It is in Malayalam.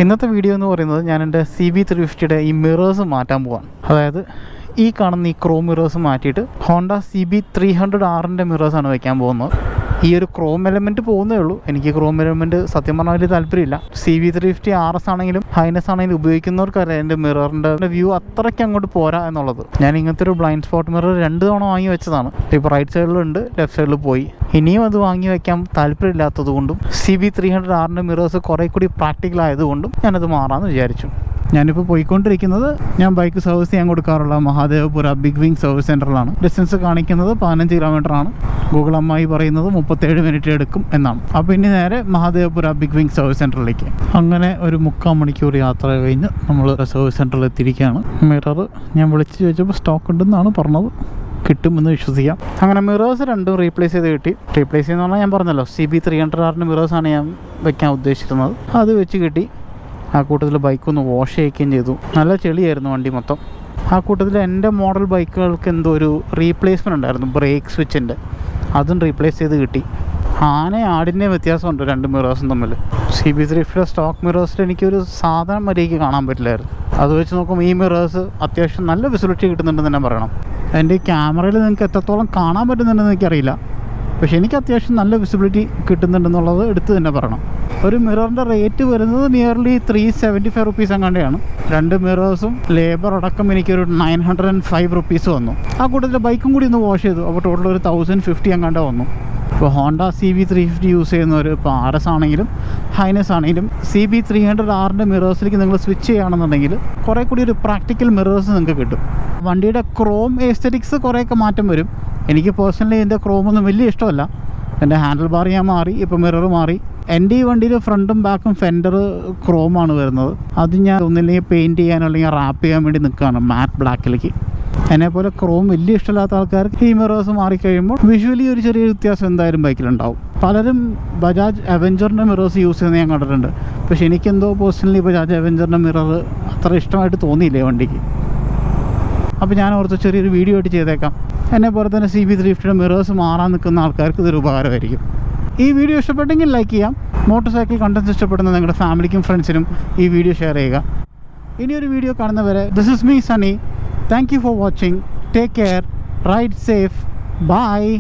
ഇന്നത്തെ വീഡിയോ എന്ന് പറയുന്നത് ഞാൻ എൻ്റെ CB350യുടെ ഈ മിറേഴ്സ് മാറ്റാൻ പോവാണ്. അതായത് ഈ കാണുന്ന ഈ ക്രോം മിറേഴ്സ് മാറ്റിയിട്ട് ഹോണ്ട CB300Rൻ്റെ മിറേഴ്സാണ് വയ്ക്കാൻ പോകുന്നത്. ഈ ഒരു ക്രോം എലമെൻറ്റ് പോകുന്നേ ഉള്ളൂ. എനിക്ക് ക്രോം എലമെൻറ്റ് സത്യം പറഞ്ഞാൽ വലിയ താല്പര്യമില്ല. CB350 RS ആണെങ്കിലും ഹൈനസ് ആണെങ്കിലും ഉപയോഗിക്കുന്നവർക്കറിയാം എൻ്റെ മിററിൻ്റെ വ്യൂ അത്രയ്ക്ക് അങ്ങോട്ട് പോരാ എന്നുള്ളത്. ഞാൻ ഇങ്ങനത്തെ ഒരു ബ്ലൈൻഡ് സ്പോട്ട് മിറർ 2 തവണ വാങ്ങി വെച്ചതാണ്. ഇപ്പോൾ റൈറ്റ് സൈഡിലുണ്ട്, ലെഫ്റ്റ് സൈഡിൽ പോയി. ഇനിയും അത് വാങ്ങി വയ്ക്കാൻ താല്പര്യമില്ലാത്തത് കൊണ്ടും CB300Rൻ്റെ മിറേഴ്സ് കുറേ കൂടി പ്രാക്ടിക്കൽ ആയതുകൊണ്ടും ഞാനത് മാറാമെന്ന് വിചാരിച്ചു. ഞാനിപ്പോൾ പോയിക്കൊണ്ടിരിക്കുന്നത് ഞാൻ ബൈക്ക് സർവീസ് ചെയ്യാൻ കൊടുക്കാറുള്ള മഹാദേവപുര ബിഗ് വിങ് സർവീസ് സെൻറ്ററിലാണ്. ഡിസ്റ്റൻസ് കാണിക്കുന്നത് 15 കിലോമീറ്ററാണ്. ഗൂഗിൾ അമ്മായി പറയുന്നത് 37 മിനിറ്റ് എടുക്കും എന്നാണ്. അപ്പോൾ ഇനി നേരെ മഹാദേവപുര ബിഗ് വിങ് സർവീസ് സെൻറ്ററിലേക്ക്. അങ്ങനെ ഒരു 3/4 മണിക്കൂർ യാത്ര കഴിഞ്ഞ് നമ്മൾ സർവീസ് സെൻറ്ററിൽ എത്തിയിരിക്കുകയാണ്. മിറർ ഞാൻ വിളിച്ച് ചോദിച്ചപ്പോൾ സ്റ്റോക്ക് ഉണ്ടെന്നാണ് പറഞ്ഞത്. കിട്ടുമെന്ന് വിശ്വസിക്കാം. അങ്ങനെ മിറേഴ്സ് 2 റീപ്ലേസ് ചെയ്ത് കിട്ടി. റീപ്ലേസ് ചെയ്യുന്ന പറഞ്ഞാൽ ഞാൻ പറഞ്ഞല്ലോ CB300Rൻ്റെ മിറേഴ്സാണ് ഞാൻ വെക്കാൻ ഉദ്ദേശിച്ചിരുന്നത്. അത് വെച്ച് കിട്ടി. ആ കൂട്ടത്തിൽ ബൈക്കൊന്ന് വാഷ് ചെയ്യിക്കുകയും ചെയ്തു. നല്ല ചെളിയായിരുന്നു വണ്ടി മൊത്തം. ആ കൂട്ടത്തിൽ എൻ്റെ മോഡൽ ബൈക്കുകൾക്ക് എന്തോ ഒരു റീപ്ലേസ്മെൻറ്റ് ഉണ്ടായിരുന്നു, ബ്രേക്ക് സ്വിച്ചിൻ്റെ. അതും റീപ്ലേസ് ചെയ്ത് കിട്ടി. ആടിൻ്റെയും വ്യത്യാസമുണ്ട് 2 മിറേഴ്സും തമ്മിൽ. CB350 സ്റ്റോക്ക് മിറേഴ്സിൽ എനിക്കൊരു സാധനം മര്യാദയ്ക്ക് കാണാൻ പറ്റില്ലായിരുന്നു. അത് വെച്ച് നോക്കുമ്പോൾ ഈ മിറേഴ്സ് അത്യാവശ്യം നല്ല വിസിബിലിറ്റി കിട്ടുന്നുണ്ടെന്ന് തന്നെ പറയണം. എൻ്റെ ഈ ക്യാമറയിൽ നിങ്ങൾക്ക് എത്രത്തോളം കാണാൻ പറ്റുന്നുണ്ടെന്ന് എനിക്കറിയില്ല, പക്ഷേ എനിക്ക് അത്യാവശ്യം നല്ല വിസിബിലിറ്റി കിട്ടുന്നുണ്ടെന്നുള്ളത് എടുത്ത് തന്നെ പറയണം. ഒരു മിററിൻ്റെ റേറ്റ് വരുന്നത് നിയർലി 375 റുപ്പീസ് അങ്ങാണ്ടെയാണ്. 2 മിറേഴ്സും ലേബർ അടക്കം എനിക്കൊരു 905 റുപ്പീസ് വന്നു. ആ കൂട്ടത്തിൽ ബൈക്കും കൂടി ഒന്ന് വാഷ് ചെയ്തു. അപ്പോൾ ടോട്ടൽ ഒരു 1050 അങ്ങാണ്ട് വന്നു. ഇപ്പോൾ ഹോണ്ട CB350 യൂസ് ചെയ്യുന്നവർ, ഇപ്പോൾ RS ആണെങ്കിലും ഹൈനസ് ആണെങ്കിലും CB300Rൻ്റെ മിറേഴ്സിലേക്ക് നിങ്ങൾ സ്വിച്ച് ചെയ്യുകയാണെന്നുണ്ടെങ്കിൽ കുറേ കൂടി ഒരു പ്രാക്ടിക്കൽ മിറേഴ്സ് നിങ്ങൾക്ക് കിട്ടും. വണ്ടിയുടെ ക്രോം എസ്തെറ്റിക്സ് കുറേയൊക്കെ മാറ്റം വരും. എനിക്ക് പേഴ്സണലി എൻ്റെ ക്രോമൊന്നും വലിയ ഇഷ്ടമല്ല. എൻ്റെ ഹാൻഡിൽ ബാർ ഞാൻ മാറി, ഇപ്പോൾ മിറർ മാറി. എൻ്റെ ഈ വണ്ടിയിൽ ഫ്രണ്ടും ബാക്കും ഫെൻഡർ ക്രോമാണ് വരുന്നത്. അത് ഞാൻ ഒന്നില്ലെങ്കിൽ പെയിൻറ്റ് ചെയ്യാനോ അല്ലെങ്കിൽ റാപ്പ് ചെയ്യാൻ വേണ്ടി നിൽക്കുകയാണ് മാറ്റ് ബ്ലാക്കിലേക്ക്. എന്നെപ്പോലെ ക്രോം വലിയ ഇഷ്ടമില്ലാത്ത ആൾക്കാർക്ക് ഈ മിറേഴ്സ് മാറിക്കഴിയുമ്പോൾ വിഷ്വലി ഒരു ചെറിയ വ്യത്യാസം എന്തായാലും ബൈക്കിലുണ്ടാവും. പലരും ബജാജ് അവെഞ്ചറിൻ്റെ മിറേഴ്സ് യൂസ് ചെയ്യുന്നത് ഞാൻ കണ്ടിട്ടുണ്ട്. പക്ഷേ എനിക്കെന്തോ പേഴ്സണലി ബജാജ് അവെഞ്ചറിൻ്റെ മിറർ അത്ര ഇഷ്ടമായിട്ട് തോന്നിയില്ലേ വണ്ടിക്ക്. അപ്പോൾ ഞാൻ ഓർത്ത് ചെറിയൊരു വീഡിയോ ആയിട്ട് ചെയ്തേക്കാം. എന്നെപ്പോലെ തന്നെ CB350 മിറേഴ്സ് മാറാൻ നിൽക്കുന്ന ആൾക്കാർക്ക് ഇതൊരു ഉപകാരമായിരിക്കും. ഈ വീഡിയോ ഇഷ്ടപ്പെട്ടെങ്കിൽ ലൈക്ക് ചെയ്യാം. മോട്ടോർ സൈക്കിൾ കണ്ടൻസ് ഇഷ്ടപ്പെടുന്ന നിങ്ങളുടെ ഫാമിലിക്കും ഫ്രണ്ട്സിനും ഈ വീഡിയോ ഷെയർ ചെയ്യുക. ഇനിയൊരു വീഡിയോ കാണുന്നവരെ this is me Sunny. Thank you for watching. Take care. Ride safe. Bye.